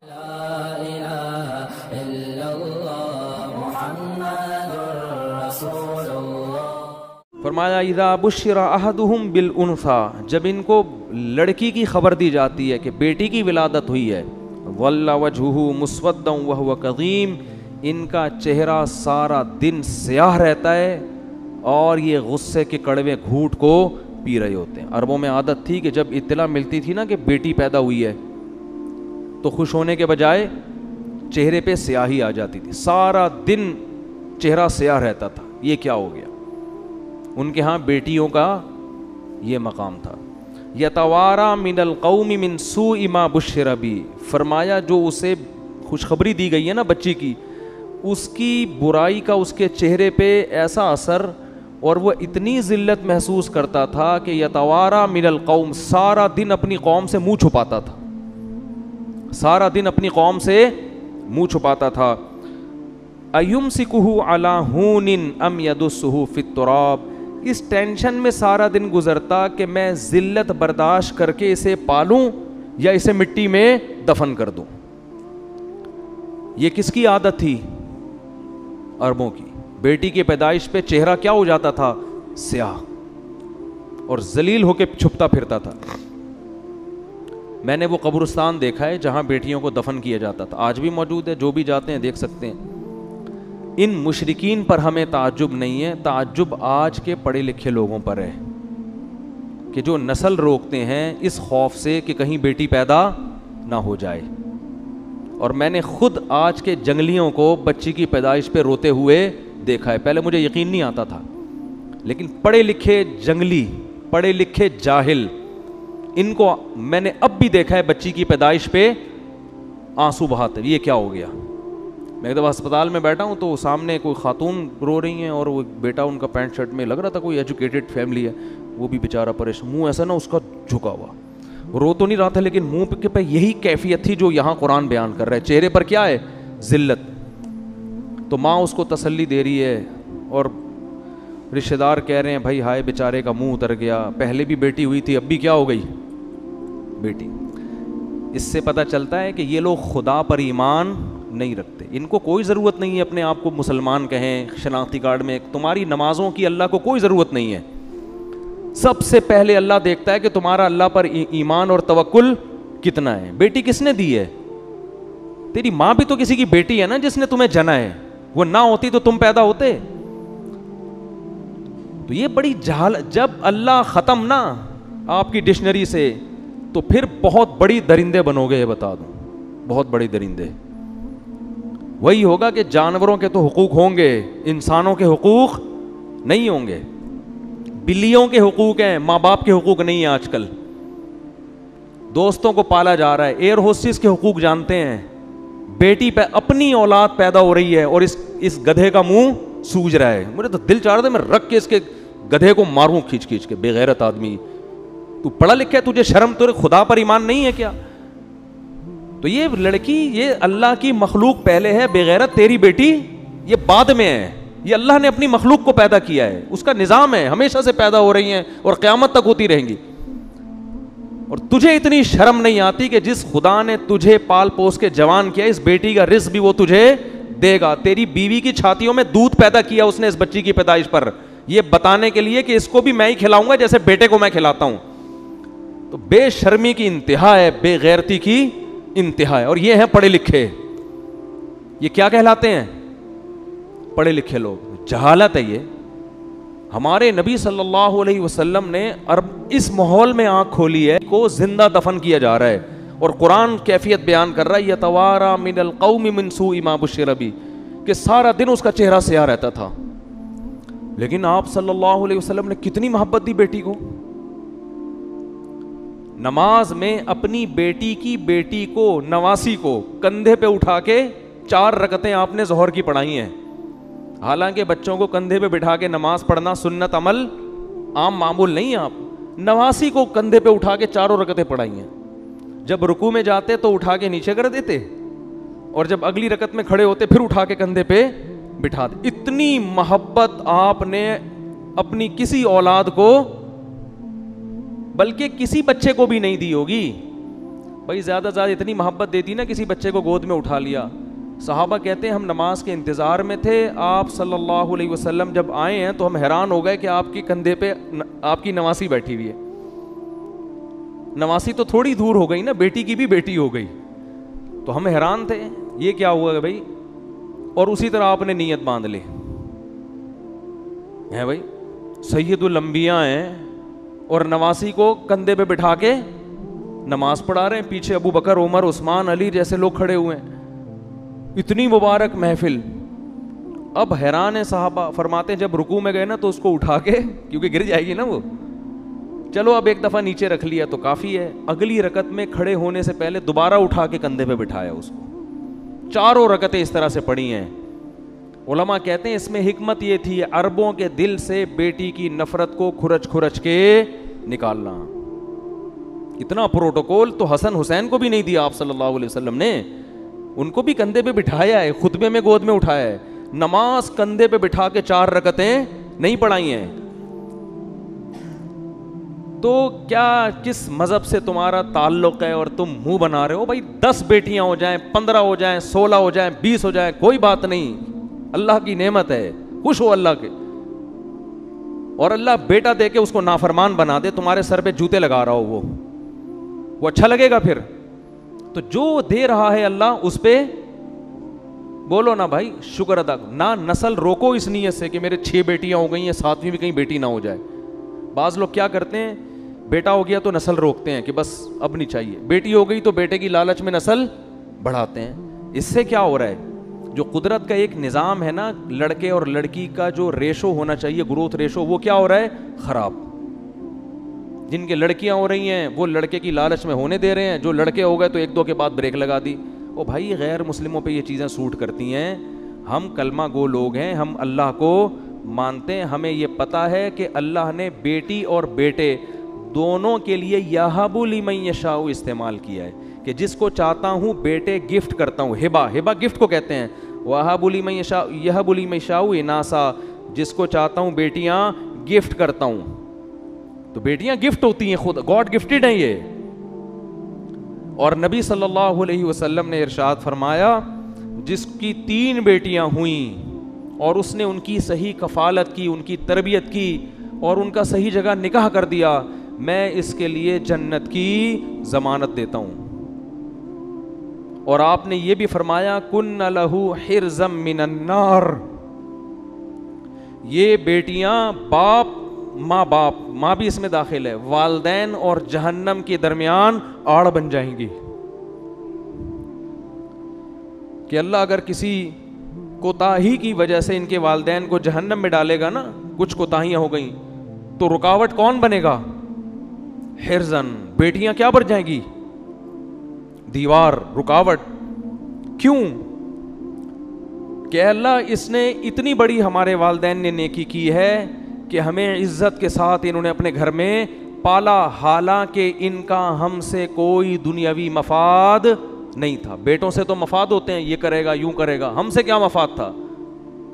لا الہ الا اللہ محمد رسول اللہ۔ فرمایا اذا بشر احدہم بالانثى، جب ان کو لڑکی کی خبر دی جاتی ہے کہ بیٹی کی ولادت ہوئی ہے، ظل وجہہ مسودا وہو کظیم، ان کا چہرہ سارا دن سیاہ رہتا ہے اور یہ غصے کے کڑوے گھونٹ کو پی رہے ہوتے ہیں۔ عربوں میں عادت تھی کہ جب اطلاع ملتی تھی نا کہ بیٹی پیدا ہوئی ہے تو خوش ہونے کے بجائے چہرے پہ سیاہی آ جاتی تھی، سارا دن چہرہ سیاہ رہتا تھا، یہ کیا ہو گیا؟ ان کے ہاں بیٹیوں کا یہ مقام تھا۔ یتوارا من القوم من سوء ما بشر بہ، فرمایا جو اسے خوشخبری دی گئی ہے نا بچی کی، اس کی برائی کا اس کے چہرے پہ ایسا اثر، اور وہ اتنی ذلت محسوس کرتا تھا کہ یتوارا من القوم، سارا دن اپنی قوم سے منہ چھپاتا تھا، سارا دن اپنی قوم سے منہ چھپاتا تھا۔ ایمسکہ علی ہون ام یدسہ فی التراب، اس ٹینشن میں سارا دن گزرتا کہ میں ذلت برداشت کر کے اسے پالوں یا اسے مٹی میں دفن کر دوں۔ یہ کس کی عادت تھی؟ عربوں کی۔ بیٹی کی پیدائش پہ چہرہ کیا ہو جاتا تھا؟ سیاہ، اور ذلیل ہو کے چھپتا پھرتا تھا۔ میں نے وہ قبرستان دیکھا ہے جہاں بیٹیوں کو دفن کیا جاتا تھا، آج بھی موجود ہے، جو بھی جاتے ہیں دیکھ سکتے ہیں۔ ان مشرکین پر ہمیں تعجب نہیں ہے، تعجب آج کے پڑھے لکھے لوگوں پر ہے کہ جو نسل روکتے ہیں اس خوف سے کہ کہیں بیٹی پیدا نہ ہو جائے۔ اور میں نے خود آج کے جنگلیوں کو بچی کی پیدائش پہ روتے ہوئے دیکھا ہے، پہلے مجھے یقین نہیں آتا تھا، لیکن پڑھے لکھے جنگلی، پڑھے لکھے جاہل، ان کو میں نے اب بھی دیکھا ہے بچی کی پیدائش پہ آنسو بہاتے۔ یہ کیا ہو گیا؟ میں ایک دفعہ ہسپتال میں بیٹھا ہوں تو سامنے کوئی خاتون رو رہی ہیں اور وہ بیٹا ان کا پینٹ شرٹ میں، لگ رہا تھا کوئی ایجوکیٹڈ فیملی ہے، وہ بھی بیچارہ پریشان، منہ ایسا نا اس کا جھکا ہوا، رو تو نہیں رہا تھا لیکن منہ کے پہ یہی کیفیت تھی جو یہاں قرآن بیان کر رہا ہے، چہرے پر کیا ہے؟ ذلت۔ تو ماں اس کو تسلی دے رہی ہے اور رشتہ دار کہہ رہے ہیں بھائی ہائے بیچارے کا منہ اتر گیا، پہلے بھی بیٹی ہوئی تھی اب بھی کیا ہو گئی؟ بیٹی۔ اس سے پتہ چلتا ہے کہ یہ لوگ خدا پر ایمان نہیں رکھتے، ان کو کوئی ضرورت نہیں ہے اپنے آپ کو مسلمان کہیں، شناختی کارڈ میں تمہاری نمازوں کی اللہ کو کوئی ضرورت نہیں ہے۔ سب سے پہلے اللہ دیکھتا ہے کہ تمہارا اللہ پر ایمان اور توکل کتنا ہے۔ بیٹی کس نے دی ہے؟ تیری ماں بھی تو کسی کی بیٹی ہے نا جس نے تمہیں جنا ہے، وہ نہ ہوتی تو تم پیدا ہوتے؟ تو یہ بڑی جب اللہ ختم نہ آپ کی ڈکشنری سے تو پھر بہت بڑی درندے بنو گے، یہ بتا دوں، بہت بڑی درندے۔ وہی ہوگا کہ جانوروں کے تو حقوق ہوں گے، انسانوں کے حقوق نہیں ہوں گے، بلیوں کے حقوق ہیں، ماں باپ کے حقوق نہیں ہیں۔ آج کل دوستوں کو پالا جا رہا ہے، ایئر ہوسٹس کے حقوق جانتے ہیں، بیٹی پہ اپنی اولاد پیدا ہو رہی ہے اور اس گدھے کا منہ سوج رہا ہے۔ مجھے تو دل چاہ رہا تھا میں رکھ کے اس کے گدھے کو ماروں کھینچ کھینچ کے، بے غیرت آدمی، تو پڑھا لکھا ہے، تجھے شرم، تجھے خدا پر ایمان نہیں ہے کیا؟ تو یہ لڑکی، یہ اللہ کی مخلوق پہلے ہے، بے غیرت تیری بیٹی یہ بعد میں ہے، یہ اللہ نے اپنی مخلوق کو پیدا کیا ہے، اس کا نظام ہے، ہمیشہ سے پیدا ہو رہی ہیں اور قیامت تک ہوتی رہیں گی۔ اور تجھے اتنی شرم نہیں آتی کہ جس خدا نے تجھے پال پوس کے جوان کیا، اس بیٹی کا رزق بھی وہ تجھے دے گا، تیری بیوی کی چھاتیوں میں دودھ پیدا کیا اس نے اس بچی کی پیدائش پر، یہ بتانے کے لیے کہ اس کو بھی میں ہی کھلاؤں گا جیسے بیٹے کو میں کھلاتا ہوں۔ تو بے شرمی کی انتہا ہے، بے غیرتی کی انتہا ہے، اور یہ ہیں پڑھے لکھے، یہ کیا کہلاتے ہیں؟ پڑھے لکھے لوگ۔ جہالت ہے یہ۔ ہمارے نبی صلی اللہ علیہ وسلم نے اس ماحول میں آنکھ کھولی ہے کو زندہ دفن کیا جا رہا ہے، اور قرآن کیفیت بیان کر رہا ہے یتوارا من القوم من سوء ما بشر بہ، کہ سارا دن اس کا چہرہ سیاہ رہتا تھا۔ لیکن آپ صلی اللہ علیہ وسلم نے کتنی محبت دی بیٹی کو، نماز میں اپنی بیٹی کو نواسی کو کندھے پہ اٹھا کے 4 رکعتیں آپ نے ظہر کی پڑھائی ہیں۔ حالانکہ بچوں کو کندھے پہ بٹھا کے نماز پڑھنا سنت عمل عام معمول نہیں ہے، آپ نواسی کو کندھے پہ اٹھا کے 4 رکعتیں پڑھائی ہیں۔ جب رکوع میں جاتے تو اٹھا کے نیچے کر دیتے، اور جب اگلی رکعت میں کھڑے ہوتے پھر اٹھا کے کندھے پہ بٹھا دے۔ اتنی محبت آپ نے اپنی کسی اولاد کو، بلکہ کسی بچے کو بھی نہیں دی ہوگی۔ بھائی زیادہ زیادہ اتنی محبت دیتی نا کسی بچے کو گود میں اٹھا لیا. صحابہ کہتے ہیں ہم نماز کے انتظار میں تھے, آپ صلی اللہ علیہ وسلم جب آئے ہیں تو ہم حیران ہو گئے کہ آپ کے کندھے پہ آپ کی نواسی بیٹھی ہوئی ہے. نواسی تو تھوڑی دور ہو گئی نا, بیٹی کی بھی بیٹی ہو گئی. تو ہم حیران تھے یہ کیا ہوا ہے بھائی. اور اسی طرح آپ نے نیت باندھ لی ہے بھائی, سید الانبیاء ہیں اور نواسی کو کندھے پہ بٹھا کے نماز پڑھا رہے ہیں, پیچھے ابو بکر, عمر, عثمان, علی جیسے لوگ کھڑے ہوئے ہیں, اتنی مبارک محفل. اب حیران ہے صحابہ, فرماتے ہیں جب رکوع میں گئے نا تو اس کو اٹھا کے, کیونکہ گر جائے گی نا وہ, چلو اب ایک دفعہ نیچے رکھ لیا تو کافی ہے. اگلی رکعت میں کھڑے ہونے سے پہلے دوبارہ اٹھا کے کندھے پہ بٹھایا اس کو. چاروں رکعتیں اس طرح سے پڑھی ہیں. علماء کہتے ہیں اس میں حکمت یہ تھی عربوں کے دل سے بیٹی کی نفرت کو کھرچ کھرچ کے نکالنا. اتنا پروٹوکول تو حسن حسین کو بھی نہیں دیا آپ صلی اللہ علیہ وسلم نے, ان کو بھی کندھے پہ بٹھایا ہے, خطبے میں گود میں اٹھایا ہے. نماز کندھے پہ بٹھا کے 4 رکعتیں نہیں پڑھائی ہیں. تو کیا کس مذہب سے تمہارا تعلق ہے اور تم منہ بنا رہے ہو؟ بھائی 10 بیٹیاں ہو جائیں, 15 ہو جائیں, 16 ہو جائیں, 20 ہو جائیں, کوئی بات نہیں, اللہ کی نعمت ہے, خوش ہو اللہ کے. اور اللہ بیٹا دے کے اس کو نافرمان بنا دے, تمہارے سر پہ جوتے لگا رہا ہو, وہ اچھا لگے گا پھر؟ تو جو دے رہا ہے اللہ اس پہ بولو نا بھائی شکر ادا. نہ نسل روکو اس نیت سے کہ میرے 6 بیٹیاں ہو گئی ہیں, 7ویں بھی کہیں بیٹی نہ ہو جائے. بعض لوگ کیا کرتے ہیں, بیٹا ہو گیا تو نسل روکتے ہیں کہ بس اب نہیں چاہیے, بیٹی ہو گئی تو بیٹے کی لالچ میں نسل بڑھاتے ہیں. اس سے کیا ہو رہا ہے, جو قدرت کا ایک نظام ہے نا, لڑکے اور لڑکی کا جو ریشو ہونا چاہیے, گروتھ ریشو, وہ کیا ہو رہا ہے, خراب. جن کے لڑکیاں ہو رہی ہیں وہ لڑکے کی لالچ میں ہونے دے رہے ہیں, جو لڑکے ہو گئے تو 1-2 کے بعد بریک لگا دی. او بھائی غیر مسلموں پہ یہ چیزیں سوٹ کرتی ہیں. ہم کلمہ گو لوگ ہیں, ہم اللہ کو مانتے ہیں, ہمیں یہ پتہ ہے کہ اللہ نے بیٹی اور بیٹے دونوں کے لیے یہب لمن یشاء استعمال کیا ہے, کہ جس کو چاہتا ہوں بیٹے گفٹ کرتا ہوں. ہبہ گفٹ کو کہتے ہیں. وہب لمن یشاء یہب لمن یشاء اناسا, جس کو چاہتا ہوں بیٹیاں گفٹ کرتا ہوں. تو بیٹیاں گفٹ ہوتی ہیں, خود گاڈ گفٹڈ ہیں یہ. اور نبی صلی اللہ علیہ وسلم نے ارشاد فرمایا جس کی 3 بیٹیاں ہوئیں اور اس نے ان کی صحیح کفالت کی, ان کی تربیت کی اور ان کا صحیح جگہ نکاح کر دیا, میں اس کے لیے جنت کی ضمانت دیتا ہوں. اور آپ نے یہ بھی فرمایا کن لہ حرزا من النار, یہ بیٹیاں باپ ماں بھی اس میں داخل ہے, والدین اور جہنم کے درمیان آڑ بن جائیں گی. کہ اللہ اگر کسی کوتاہی کی وجہ سے ان کے والدین کو جہنم میں ڈالے گا نا, کچھ کوتاہیاں ہو گئیں, تو رکاوٹ کون بنے گا؟ حرزن, بیٹیاں کیا بن جائیں گی؟ دیوار, رکاوٹ. کیوں؟ کہ اللہ اس نے اتنی بڑی ہمارے والدین نے نیکی کی ہے کہ ہمیں عزت کے ساتھ انہوں نے اپنے گھر میں پالا, حالانکہ ان کا ہم سے کوئی دنیاوی مفاد نہیں تھا. بیٹوں سے تو مفاد ہوتے ہیں, یہ کرے گا یوں کرے گا, ہم سے کیا مفاد تھا؟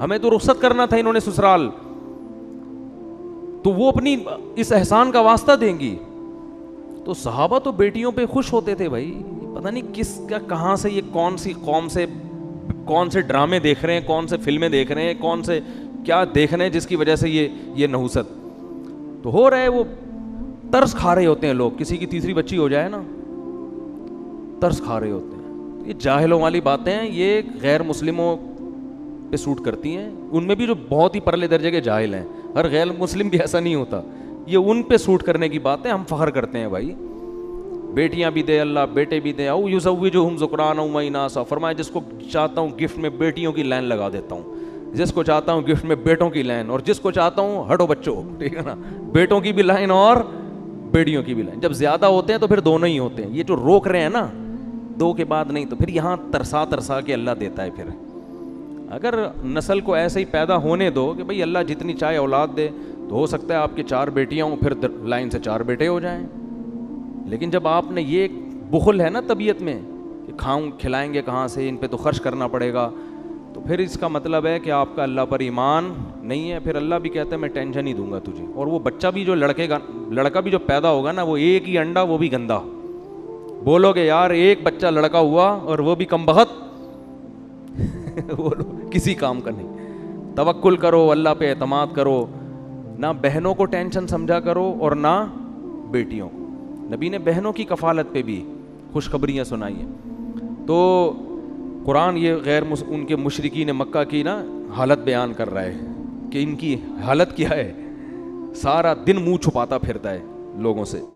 ہمیں تو رخصت کرنا تھا انہوں نے سسرال, تو وہ اپنی اس احسان کا واسطہ دیں گی. تو صحابہ تو بیٹیوں پہ خوش ہوتے تھے بھائی, پتہ نہیں کس کا کہاں سے یہ کون سی قوم سے کون سے ڈرامے دیکھ رہے ہیں, کون سے فلمیں دیکھ رہے ہیں, کون سے کیا دیکھ رہے ہیں جس کی وجہ سے یہ نحوست تو ہو رہا ہے. وہ ترس کھا رہے ہوتے ہیں لوگ, کسی کی تیسری بچی ہو جائے نا ترس کھا رہے ہوتے ہیں. یہ جاہلوں والی باتیں ہیں, یہ غیر مسلموں پہ سوٹ کرتی ہیں. ان میں بھی جو بہت ہی پرلے درجے کے جاہل ہیں, ہر غیر مسلم بھی ایسا نہیں ہوتا, یہ ان پہ سوٹ کرنے کی باتیں. ہم فخر کرتے ہیں بھائی, بیٹیاں بھی دے اللہ, بیٹے بھی دے. او یزوجہم ذکرانا و اناثا, فرمایا جس کو چاہتا ہوں گفٹ میں بیٹیوں کی لائن لگا دیتا ہوں, جس کو چاہتا ہوں گفٹ میں بیٹوں کی لائن, اور جس کو چاہتا ہوں ہٹو بچوں, ٹھیک ہے نا, بیٹوں کی بھی لائن اور بیٹیوں کی بھی لائن. جب زیادہ ہوتے ہیں تو پھر دونوں ہی ہوتے ہیں. یہ جو روک رہے ہیں نا 2 کے بعد نہیں, تو پھر یہاں ترسا کے اللہ دیتا ہے. پھر اگر نسل کو ایسے ہی پیدا ہونے دو کہ بھئی اللہ جتنی چاہے اولاد دے, تو ہو سکتا ہے آپ کے 4 بیٹیاں ہوں, پھر لائن سے 4 بیٹے ہو جائیں. لیکن جب آپ نے یہ بخل ہے نا طبیعت میں کہ کھلائیں گے کہاں سے, ان پہ تو خرچ کرنا پڑے گا, تو پھر اس کا مطلب ہے کہ آپ کا اللہ پر ایمان نہیں ہے. پھر اللہ بھی کہتا ہے میں ٹینشن ہی دوں گا تجھے. اور وہ بچہ بھی جو لڑکا بھی جو پیدا ہوگا نا, وہ ایک ہی انڈا, وہ بھی گندا, بولو گے یار ایک بچہ لڑکا ہوا اور وہ بھی کم بخت بولو کسی کام کا نہیں. توکل کرو, اللہ پہ اعتماد کرو, نہ بہنوں کو ٹینشن سمجھا کرو اور نہ بیٹیوں کو. نبی نے بہنوں کی کفالت پہ بھی خوشخبریاں سنائی ہیں. تو قرآن یہ ان کے مشرکین مکہ کی نا حالت بیان کر رہا ہے کہ ان کی حالت کیا ہے, سارا دن منہ چھپاتا پھرتا ہے لوگوں سے.